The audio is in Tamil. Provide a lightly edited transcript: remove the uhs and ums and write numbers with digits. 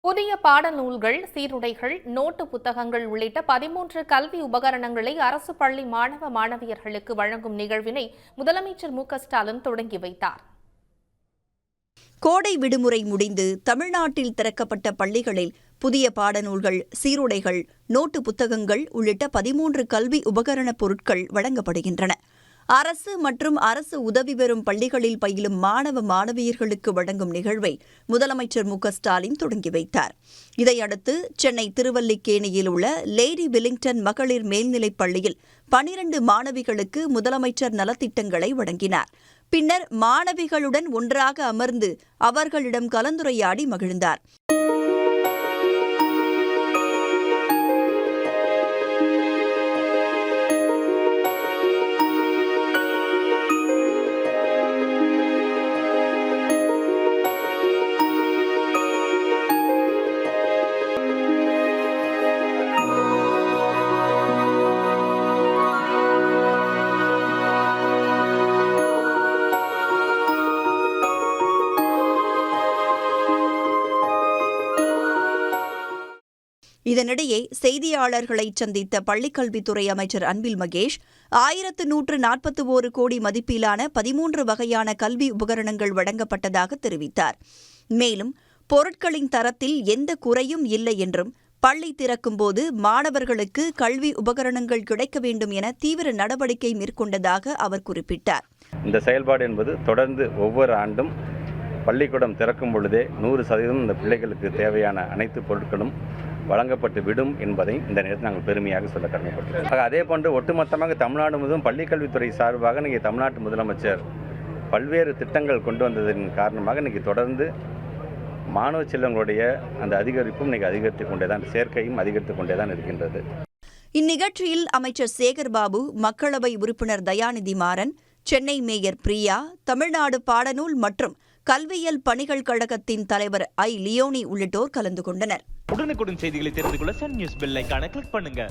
புதிய பாடநூல்கள், சீருடைகள், நோட்டு புத்தகங்கள் உள்ளிட்ட 13 கல்வி உபகரணங்களை அரசு பள்ளி மாணவ மாணவியர்களுக்கு வழங்கும் நிகழ்வினை முதலமைச்சர் மு.க.ஸ்டாலின் தொடங்கி வைத்தார். கோடை விடுமுறை முடிந்து தமிழ்நாட்டில் திறக்கப்பட்ட பள்ளிகளில் புதிய பாடநூல்கள், சீருடைகள், நோட்டு புத்தகங்கள் உள்ளிட்ட 13 கல்வி உபகரணப் பொருட்கள் வழங்கப்படுகின்றன. அரசு மற்றும் அரசு உதவி பெறும் பள்ளிகளில் பயிலும் மாணவ மாணவியர்களுக்கு வழங்கும் நிகழ்வை முதலமைச்சர் மு.க.ஸ்டாலின் தொடங்கி வைத்தார். இதையடுத்து சென்னை திருவல்லிக்கேணியில் உள்ள லேடி வில்லிங்டன் மகளிர் மேல்நிலைப் பள்ளியில் 12 மாணவிகளுக்கு முதலமைச்சர் நலத்திட்டங்களை வழங்கினார். பின்னர் மாணவிகளுடன் ஒன்றாக அமர்ந்து அவர்களிடம் கலந்துரையாடி மகிழ்ந்தார். இதனிடையே செய்தியாளர்களை சந்தித்த பள்ளிக்கல்வித்துறை அமைச்சர் அன்பில் மகேஷ் 1141 கோடி மதிப்பிலான 13 வகையான கல்வி உபகரணங்கள் வழங்கப்பட்டதாக தெரிவித்தார். மேலும் பொருட்களின் தரத்தில் எந்த குறையும் இல்லை என்றும் பள்ளி திறக்கும்போது மாணவர்களுக்கு கல்வி உபகரணங்கள் கிடைக்க வேண்டும் என தீவிர நடவடிக்கை மேற்கொண்டதாக அவர் குறிப்பிட்டார். இந்த செயல்பாடு என்பது தொடர்ந்து ஒவ்வொரு ஆண்டும் பள்ளிக்கூடம் திறக்கும் பொழுதே 100% இந்த பிள்ளைகளுக்கு தேவையான அனைத்து பொருட்களும் வழங்கப்பட்டு விடும் என்பதை இந்த நேரத்தில் நாங்கள் பெருமையாக சொல்ல கடமைப்பட்டோம். அதே போன்று ஒட்டுமொத்தமாக தமிழ்நாடு முழுவதும் பள்ளிக்கல்வித்துறை சார்பாக இன்றைக்கி தமிழ்நாட்டு முதலமைச்சர் பல்வேறு திட்டங்கள் கொண்டு வந்ததன் காரணமாக இன்றைக்கி தொடர்ந்து மாணவ செல்வங்களுடைய அந்த அதிகரிப்பும் இன்றைக்கி அதிகரித்துக் கொண்டே தான், சேர்க்கையும் அதிகரித்துக் கொண்டே தான் இருக்கின்றது. இந்நிகழ்ச்சியில் அமைச்சர் சேகர்பாபு, மக்களவை உறுப்பினர் தயாநிதி மாறன், சென்னை மேயர் பிரியா, தமிழ்நாடு பாடநூல் மற்றும் கல்வியியல் பணிகள் கழகத்தின் தலைவர் லியோனி உள்ளிட்டோர் கலந்து கொண்டனர். உடனுக்குடன் செய்திகளை தெரிந்து கொள்ள சன் நியூஸ் பெல் ஐகானை கிளிக் பண்ணுங்க.